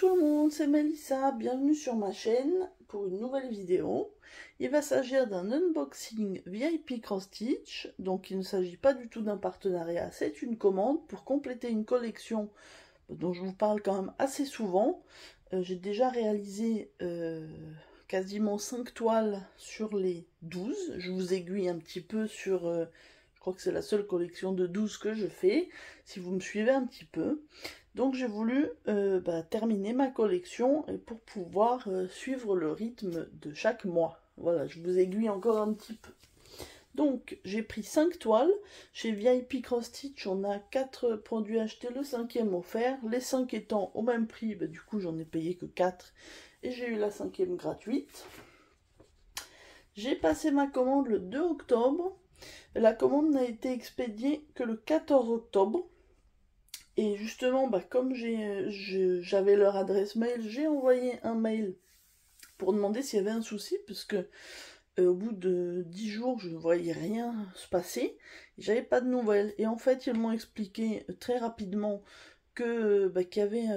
tout le monde, c'est Mélissa, bienvenue sur ma chaîne pour une nouvelle vidéo. Il va s'agir d'un unboxing VIP Cross Stitch, donc il ne s'agit pas du tout d'un partenariat, c'est une commande pour compléter une collection dont je vous parle quand même assez souvent. J'ai déjà réalisé quasiment 5 toiles sur les 12, je vous aiguille un petit peu sur... je crois que c'est la seule collection de 12 que je fais, si vous me suivez un petit peu. Donc j'ai voulu terminer ma collection et pour pouvoir suivre le rythme de chaque mois. Voilà, je vous aiguille encore un petit peu. Donc j'ai pris 5 toiles. Chez VIP Cross Stitch, on a 4 produits achetés, le 5e offert. Les 5 étant au même prix, du coup j'en ai payé que 4. Et j'ai eu la 5e gratuite. J'ai passé ma commande le 2 octobre. La commande n'a été expédiée que le 14 octobre. Et justement, comme j'avais leur adresse mail, j'ai envoyé un mail pour demander s'il y avait un souci, puisque au bout de 10 jours, je ne voyais rien se passer. J'avais pas de nouvelles. Et en fait, ils m'ont expliqué très rapidement que qu'il y avait,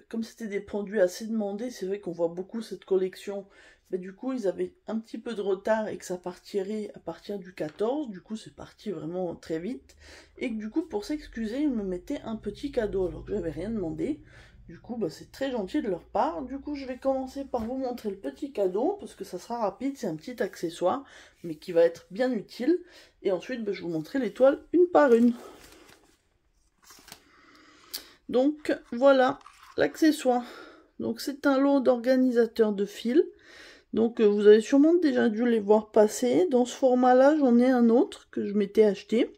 comme c'était des produits assez demandés, c'est vrai qu'on voit beaucoup cette collection, du coup ils avaient un petit peu de retard et que ça partirait à partir du 14, du coup c'est parti vraiment très vite, et que du coup pour s'excuser ils me mettaient un petit cadeau alors que j'avais rien demandé. Du coup c'est très gentil de leur part. Du coup je vais commencer par vous montrer le petit cadeau parce que ça sera rapide, c'est un petit accessoire mais qui va être bien utile, et ensuite je vais vous montrer les toiles une par une. Donc voilà l'accessoire. Donc c'est un lot d'organisateurs de fils. Donc vous avez sûrement déjà dû les voir passer. Dans ce format là j'en ai un autre que je m'étais acheté.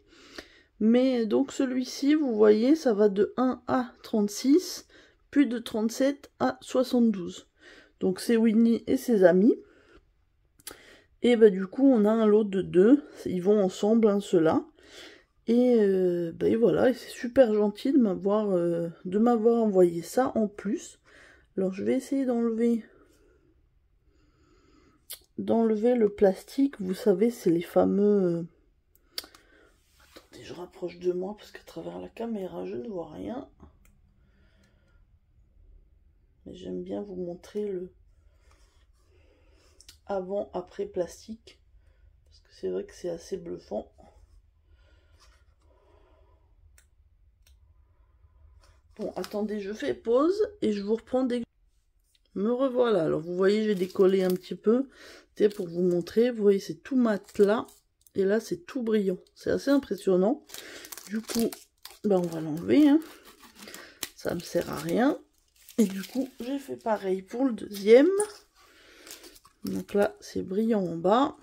Mais donc celui-ci vous voyez ça va de 1 à 36. Puis de 37 à 72. Donc c'est Winnie et ses amis. Et du coup on a un lot de 2. Ils vont ensemble ceux-là. Et voilà, et c'est super gentil de m'avoir envoyé ça en plus. Alors je vais essayer d'enlever le plastique. Vous savez, c'est les fameux... Attendez, je rapproche de moi parce qu'à travers la caméra, je ne vois rien. Mais j'aime bien vous montrer le avant-après plastique. Parce que c'est vrai que c'est assez bluffant. Bon, attendez, je fais pause et je vous reprends dès que... Me revoilà. Alors vous voyez, j'ai décollé un petit peu. C'est pour vous montrer. Vous voyez, c'est tout mat là. Et là, c'est tout brillant. C'est assez impressionnant. Du coup, on va l'enlever. Hein. Ça me sert à rien. Et du coup, j'ai fait pareil pour le deuxième. Donc là, c'est brillant en bas.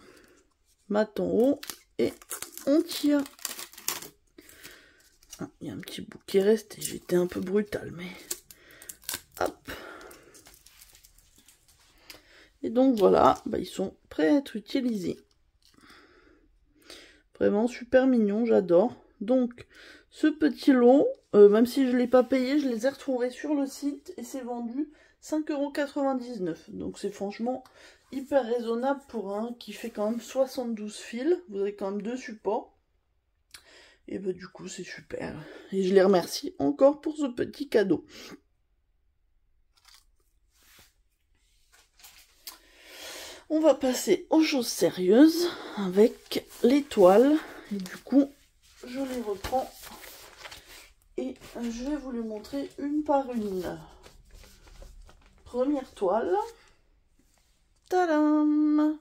Mat en haut. Et on tire. Ah, il y a un petit bout qui reste et j'étais un peu brutal, mais... Hop. Et donc voilà, ils sont prêts à être utilisés. Vraiment super mignon, j'adore. Donc ce petit lot, même si je ne l'ai pas payé, je les ai retrouvés sur le site et c'est vendu 5,99 €. Donc c'est franchement hyper raisonnable pour un qui fait quand même 72 fils. Vous avez quand même 2 supports. Et du coup c'est super. Et je les remercie encore pour ce petit cadeau. On va passer aux choses sérieuses avec les toiles. Et du coup, je les reprends et je vais vous les montrer une par une. Première toile. Tadam!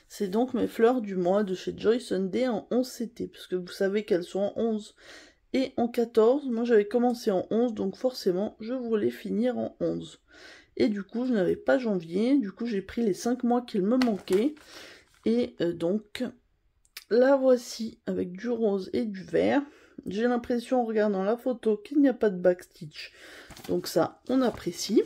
C'est donc mes fleurs du mois de chez Joy Sunday en 11 CT. Parce que vous savez qu'elles sont en 11 et en 14. Moi, j'avais commencé en 11, donc forcément, je voulais finir en 11. Et du coup, je n'avais pas janvier. Du coup, j'ai pris les 5 mois qu'il me manquait. Et donc, la voici avec du rose et du vert. J'ai l'impression en regardant la photo qu'il n'y a pas de backstitch. Donc ça, on apprécie.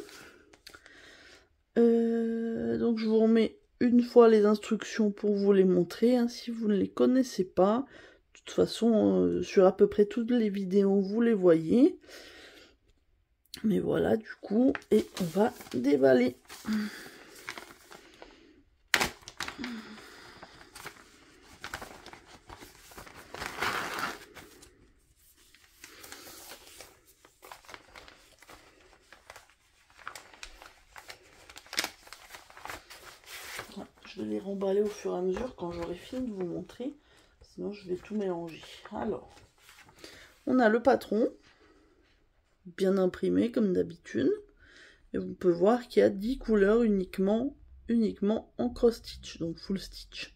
Donc je vous remets une fois les instructions pour vous les montrer. Hein, si vous ne les connaissez pas. De toute façon, sur à peu près toutes les vidéos, vous les voyez. Mais voilà, du coup, et on va déballer. vais les remballer au fur et à mesure quand j'aurai fini de vous montrer. Sinon, je vais tout mélanger. Alors, on a le patron, bien imprimé comme d'habitude. Et vous pouvez voir qu'il y a 10 couleurs uniquement en cross stitch, donc full stitch.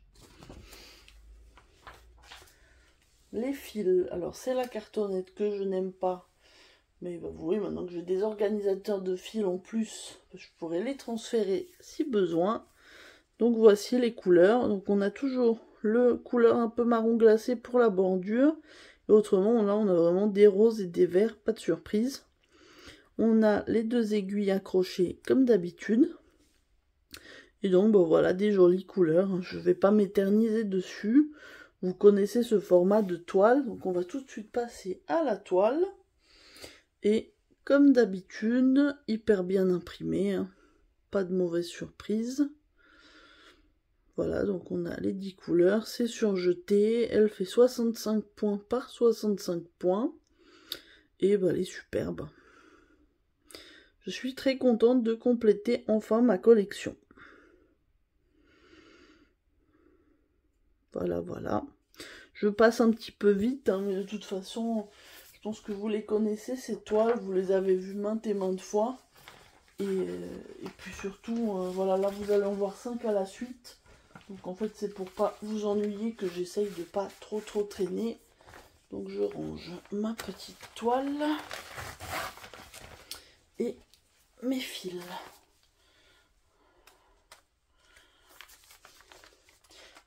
Les fils, alors c'est la cartonnette que je n'aime pas. Mais bah, vous voyez, maintenant que j'ai des organisateurs de fils en plus, je pourrais les transférer si besoin. Donc voici les couleurs. Donc on a toujours le couleur un peu marron glacé pour la bordure. Et autrement, là on a vraiment des roses et des verts, pas de surprise. On a les 2 aiguilles accrochées comme d'habitude. Et donc bon, voilà, des jolies couleurs. Je ne vais pas m'éterniser dessus. Vous connaissez ce format de toile. Donc on va tout de suite passer à la toile. Et comme d'habitude, hyper bien imprimé, hein. Pas de mauvaise surprise. Voilà, donc on a les 10 couleurs, c'est surjeté, elle fait 65 points par 65 points. Et bah elle est superbe. Je suis très contente de compléter enfin ma collection. Voilà, voilà. Je passe un petit peu vite, hein, mais de toute façon... Je pense que vous les connaissez, ces toiles, vous les avez vues maintes et maintes fois. Et puis surtout, voilà, là vous allez en voir 5 à la suite. Donc en fait c'est pour pas vous ennuyer que j'essaye de pas trop traîner. Donc je range ma petite toile et mes fils.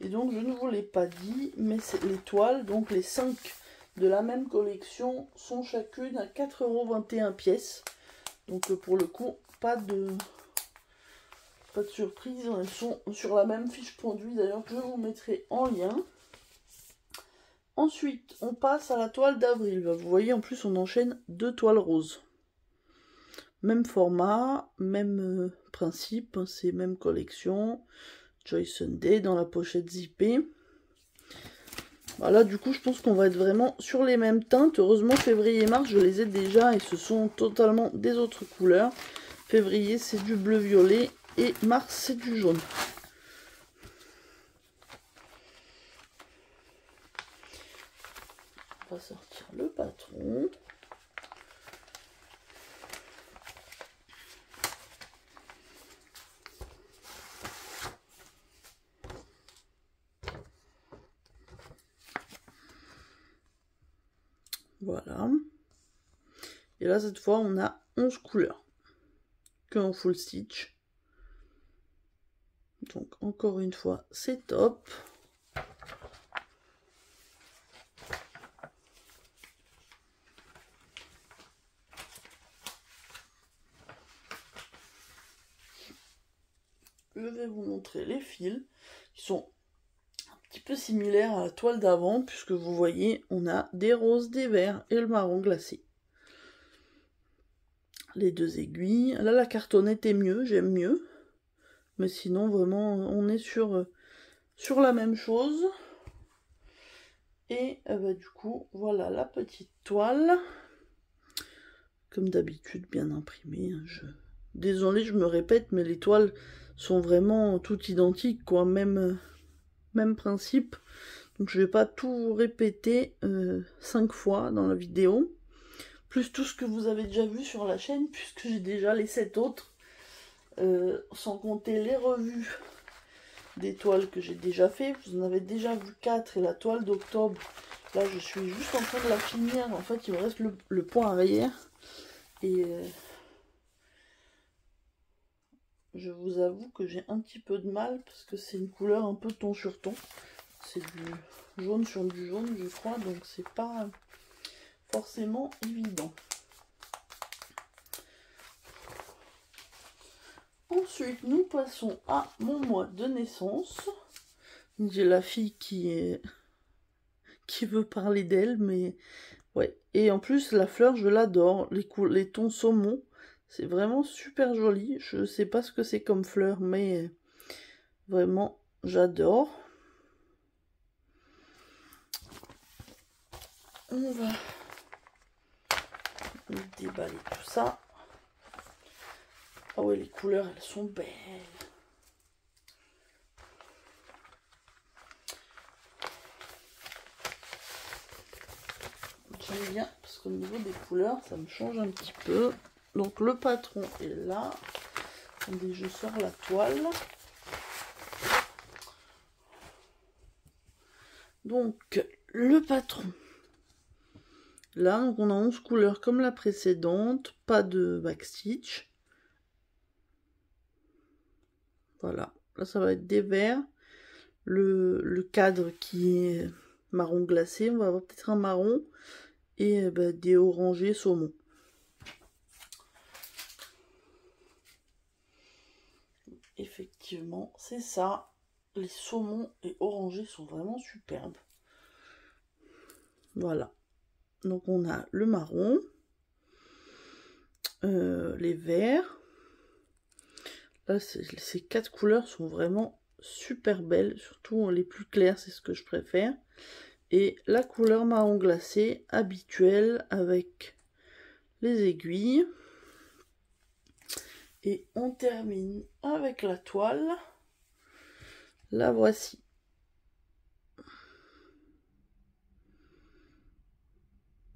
Et donc je ne vous l'ai pas dit, mais les toiles, donc les 5 de la même collection sont chacune à 4,21 € pièce. Donc pour le coup, pas de surprise, elles sont sur la même fiche produit d'ailleurs que je vous mettrai en lien. Ensuite, on passe à la toile d'avril. Vous voyez, en plus on enchaîne 2 toiles roses. Même format, même principe, c'est même collection. Joy Sunday dans la pochette zippée. Voilà, du coup, je pense qu'on va être vraiment sur les mêmes teintes. Heureusement, février et mars, je les ai déjà et ce sont totalement des autres couleurs. Février, c'est du bleu-violet et mars, c'est du jaune. On va sortir le patron. Voilà. Et là, cette fois, on a 11 couleurs. Que en full stitch. Donc, encore une fois, c'est top. Je vais vous montrer les fils qui sont un petit peu similaires à la toile d'avant, puisque vous voyez, on a des roses, des verts et le marron glacé. Les 2 aiguilles. Là, la cartonnette est mieux, j'aime mieux. Mais sinon, vraiment, on est sur la même chose. Et bah, du coup, voilà la petite toile. Comme d'habitude, bien imprimée. Désolée, je me répète, mais les toiles sont vraiment toutes identiques, quoi. Même principe. Donc je vais pas tout répéter 5 fois dans la vidéo. Plus tout ce que vous avez déjà vu sur la chaîne, puisque j'ai déjà les 7 autres. Sans compter les revues des toiles que j'ai déjà fait. Vous en avez déjà vu 4 et la toile d'octobre. Là, je suis juste en train de la finir. En fait, il me reste le point arrière. Et je vous avoue que j'ai un petit peu de mal parce que c'est une couleur un peu ton sur ton. C'est du jaune sur du jaune, je crois. Donc, c'est pas forcément évident. Ensuite, nous passons à mon mois de naissance. J'ai la fille qui veut parler d'elle, mais ouais. Et en plus, la fleur, je l'adore. Les tons saumon, c'est vraiment super joli. Je sais pas ce que c'est comme fleur, mais vraiment, j'adore. On va déballer tout ça. Ah ouais, les couleurs, elles sont belles. j'aime bien parce qu'au niveau des couleurs, ça me change un petit peu. Donc le patron est là. Attendez, je sors la toile. Donc le patron. Là, donc on a 11 couleurs comme la précédente, pas de backstitch. Voilà, là ça va être des verts. Le cadre qui est marron glacé, on va avoir peut-être un marron et des orangés saumon. Effectivement, c'est ça. Les saumons et orangés sont vraiment superbes. Voilà. Donc on a le marron, les verts. Là, ces 4 couleurs sont vraiment super belles, surtout les plus claires, c'est ce que je préfère. Et la couleur marron glacé habituelle avec les aiguilles. Et on termine avec la toile. La voici.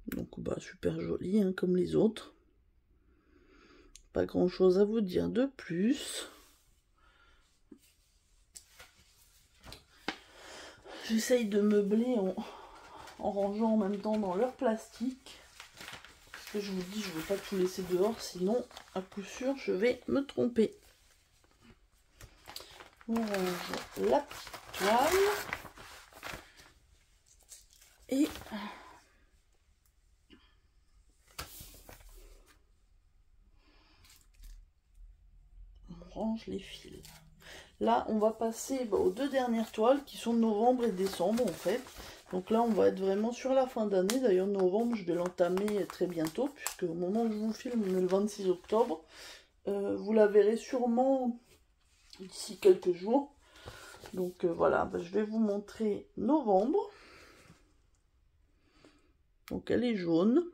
Donc super jolie hein, comme les autres. Pas grand chose à vous dire de plus. J'essaye de meubler en rangeant en même temps dans leur plastique. Parce que je vous dis, je ne veux pas tout laisser dehors, sinon à coup sûr je vais me tromper. On range la petite toile. Et on range les fils. Là, on va passer aux 2 dernières toiles qui sont novembre et décembre en fait. Donc là, on va être vraiment sur la fin d'année. D'ailleurs, novembre, je vais l'entamer très bientôt, puisque au moment où je vous filme, on est le 26 octobre. Vous la verrez sûrement d'ici quelques jours. Donc voilà, je vais vous montrer novembre. Donc elle est jaune,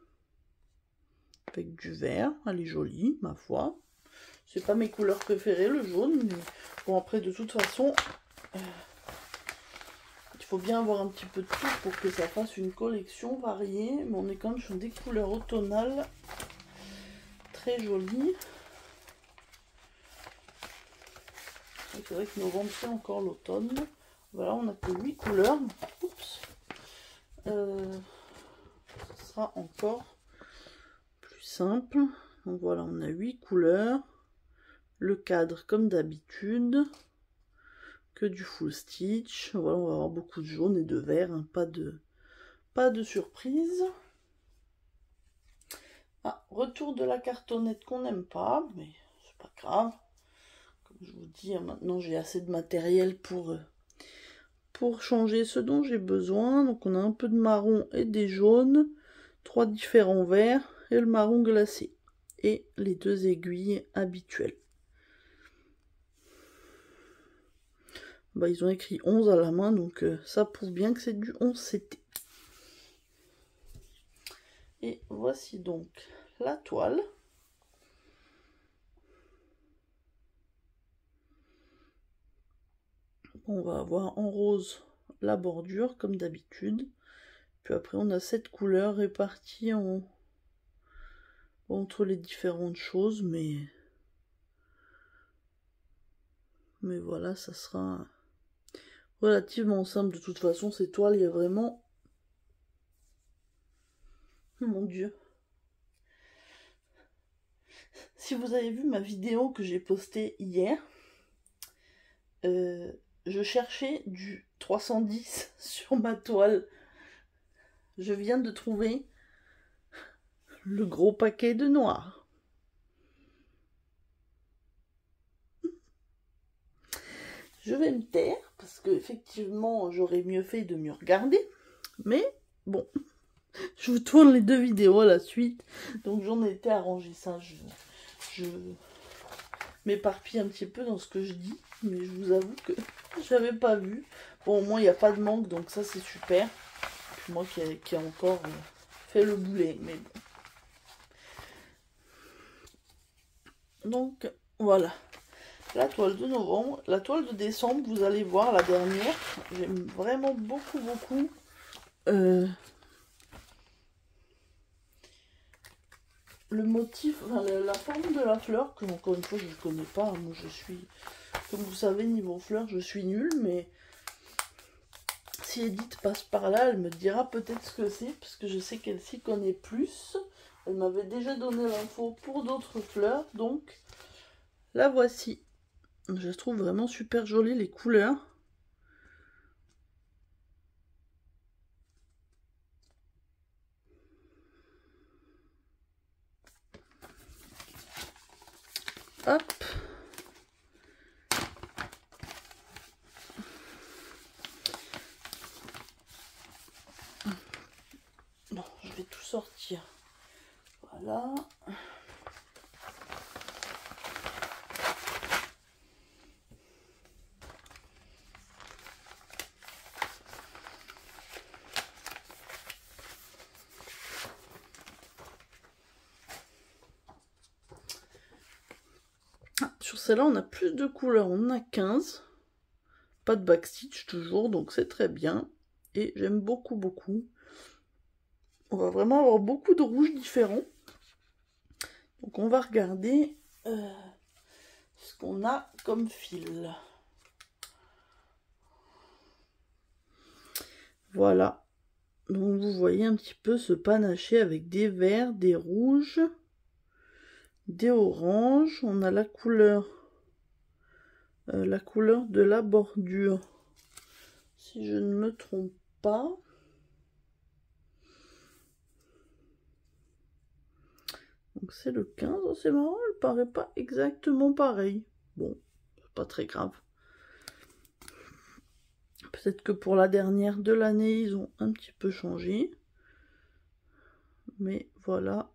avec du vert. Elle est jolie, ma foi. C'est pas mes couleurs préférées, le jaune. Mais bon, après, de toute façon, il faut bien avoir un petit peu de tout pour que ça fasse une collection variée. Mais on est quand même sur des couleurs automnales très jolies. C'est vrai que novembre, c'est encore l'automne. Voilà, on n'a que 8 couleurs. Oups. Ce sera encore plus simple. Donc voilà, on a 8 couleurs. Le cadre comme d'habitude, que du full stitch. Voilà, on va avoir beaucoup de jaune et de vert, hein, pas de surprise. Ah, retour de la cartonnette qu'on n'aime pas, mais c'est pas grave. Comme je vous dis, maintenant j'ai assez de matériel pour changer ce dont j'ai besoin. Donc on a un peu de marron et des jaunes, 3 différents verts et le marron glacé. Et les 2 aiguilles habituelles. Ils ont écrit 11 à la main, donc ça prouve bien que c'est du 11 CT. Et voici donc la toile. On va avoir en rose la bordure, comme d'habitude. Puis après, on a 7 couleurs réparties entre les différentes choses, mais voilà, ça sera relativement simple. De toute façon, ces toiles, il y a vraiment... Mon Dieu. Si vous avez vu ma vidéo que j'ai postée hier, je cherchais du 310 sur ma toile. Je viens de trouver le gros paquet de noir. Je vais me taire parce que effectivement j'aurais mieux fait de mieux regarder. Mais bon, je vous tourne les 2 vidéos à la suite. Donc j'en étais à ranger ça. Je m'éparpille un petit peu dans ce que je dis. Mais je vous avoue que je n'avais pas vu. Bon, au moins il n'y a pas de manque, donc ça c'est super. Puis moi qui ai encore fait le boulet. Mais bon. Donc voilà. La toile de novembre. La toile de décembre, vous allez voir la dernière. J'aime vraiment beaucoup. le motif, enfin, la forme de la fleur, que encore une fois je ne connais pas. Moi je suis, comme vous savez, niveau fleurs, je suis nulle, mais si Edith passe par là, elle me dira peut-être ce que c'est, parce que je sais qu'elle s'y connaît plus. Elle m'avait déjà donné l'info pour d'autres fleurs, donc la voici. Je la trouve vraiment super jolie, les couleurs. Hop. Bon, je vais tout sortir. Voilà. Sur celle-là, on a plus de couleurs, on en a 15. Pas de backstitch toujours, donc c'est très bien. Et j'aime beaucoup, beaucoup. On va vraiment avoir beaucoup de rouges différents. Donc on va regarder ce qu'on a comme fil. Voilà. Donc vous voyez un petit peu ce panaché avec des verts, des rouges, des oranges. On a la couleur de la bordure, si je ne me trompe pas. Donc c'est le 15, oh, c'est marrant, elle paraît pas exactement pareil. Bon, c'est pas très grave. Peut-être que pour la dernière de l'année, ils ont un petit peu changé. Mais voilà.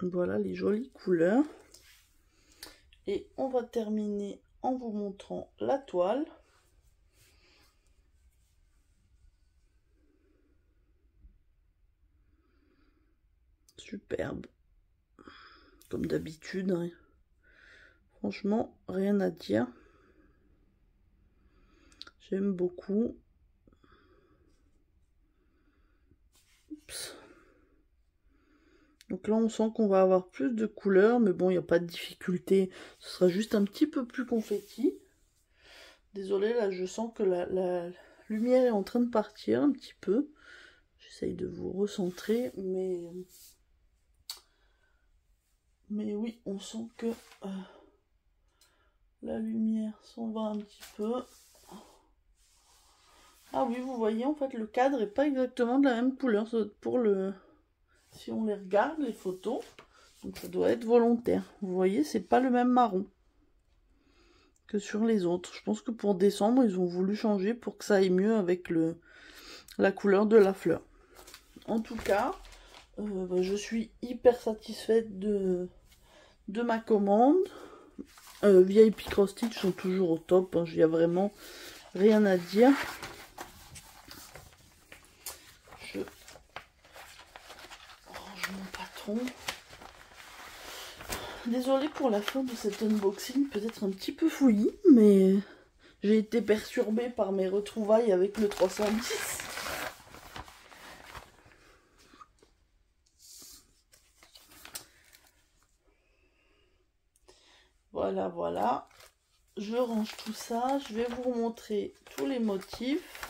Voilà les jolies couleurs. Et on va terminer en vous montrant la toile. Superbe. Comme d'habitude. Hein. Franchement, rien à dire. J'aime beaucoup. Oups. Donc là, on sent qu'on va avoir plus de couleurs, mais bon, il n'y a pas de difficulté. Ce sera juste un petit peu plus confetti. Désolée, là, je sens que la lumière est en train de partir un petit peu. J'essaye de vous recentrer, mais oui, on sent que la lumière s'en va un petit peu. Ah oui, vous voyez, en fait, le cadre est pas exactement de la même couleur pour le... Si on les regarde, les photos, donc ça doit être volontaire. Vous voyez, c'est pas le même marron que sur les autres. Je pense que pour décembre, ils ont voulu changer pour que ça aille mieux avec la couleur de la fleur. En tout cas, je suis hyper satisfaite de ma commande. VIP Cross Stitch sont toujours au top, hein, il n'y a vraiment rien à dire. Je range mon patron. Désolée pour la fin de cet unboxing, peut-être un petit peu fouillis, mais j'ai été perturbée par mes retrouvailles avec le 310. Voilà, voilà. Je range tout ça. Je vais vous montrer tous les motifs.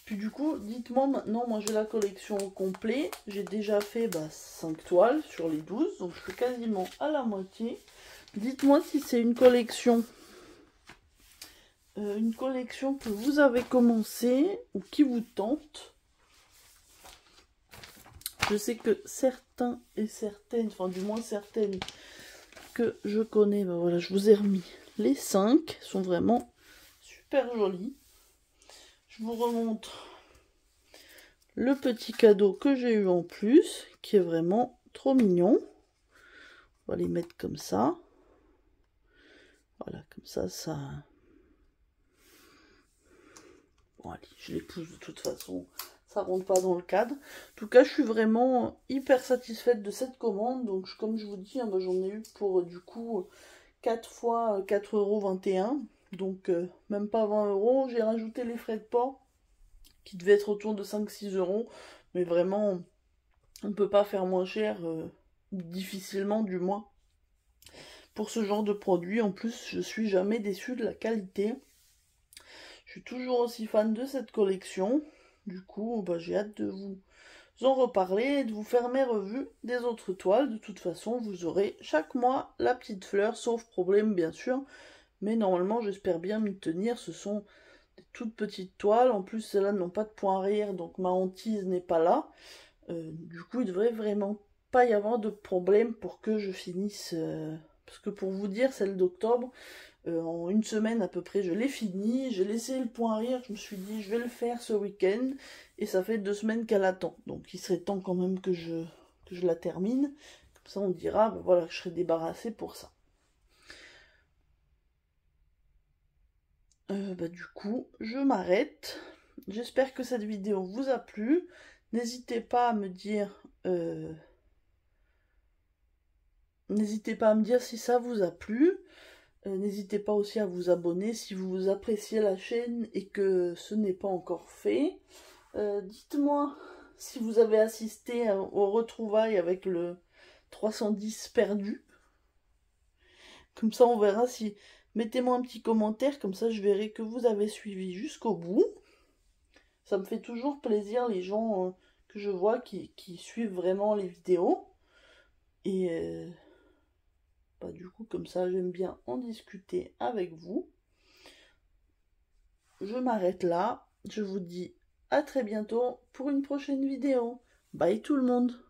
Puis du coup, dites-moi maintenant, moi j'ai la collection au complet. J'ai déjà fait 5 toiles sur les 12. Donc je suis quasiment à la moitié. Dites-moi si c'est une collection que vous avez commencé ou qui vous tente. Je sais que certains et certaines, enfin du moins certaines que je connais, voilà, je vous ai remis les 5, sont vraiment super jolis. Je vous remontre le petit cadeau que j'ai eu en plus, qui est vraiment trop mignon. On va les mettre comme ça. Voilà, comme ça, ça... Bon, allez, je les pousse de toute façon, ça rentre pas dans le cadre. En tout cas, je suis vraiment hyper satisfaite de cette commande. Donc, comme je vous dis, hein, j'en ai eu pour, du coup, 4 fois 4,21 €. Donc, même pas 20 €. J'ai rajouté les frais de port. qui devait être autour de 5-6 euros. Mais vraiment, on ne peut pas faire moins cher, difficilement du moins, pour ce genre de produit. En plus, je suis jamais déçue de la qualité. Je suis toujours aussi fan de cette collection. Du coup, bah, j'ai hâte de vous en reparler et de vous faire mes revues des autres toiles. De toute façon, vous aurez chaque mois la petite fleur, sauf problème bien sûr. Mais normalement, j'espère bien m'y tenir. Ce sont des toutes petites toiles. En plus, celles-là n'ont pas de point arrière, donc ma hantise n'est pas là. Du coup, il devrait vraiment pas y avoir de problème pour que je finisse. Parce que pour vous dire, celle d'octobre, en une semaine à peu près, je l'ai fini. J'ai laissé le point arrière. Je me suis dit, je vais le faire ce week-end. Et ça fait 2 semaines qu'elle attend. Donc, il serait temps quand même que je la termine. Comme ça, on dira, ben voilà, que je serai débarrassée pour ça. Bah, du coup, je m'arrête. J'espère que cette vidéo vous a plu. N'hésitez pas à me dire... N'hésitez pas à me dire si ça vous a plu. N'hésitez pas aussi à vous abonner si vous appréciez la chaîne et que ce n'est pas encore fait. Dites-moi si vous avez assisté aux retrouvailles avec le 310 perdu. Comme ça, on verra si... Mettez-moi un petit commentaire, comme ça je verrai que vous avez suivi jusqu'au bout. Ça me fait toujours plaisir les gens que je vois qui suivent vraiment les vidéos. Et bah, du coup, comme ça, j'aime bien en discuter avec vous. Je m'arrête là. Je vous dis à très bientôt pour une prochaine vidéo. Bye tout le monde!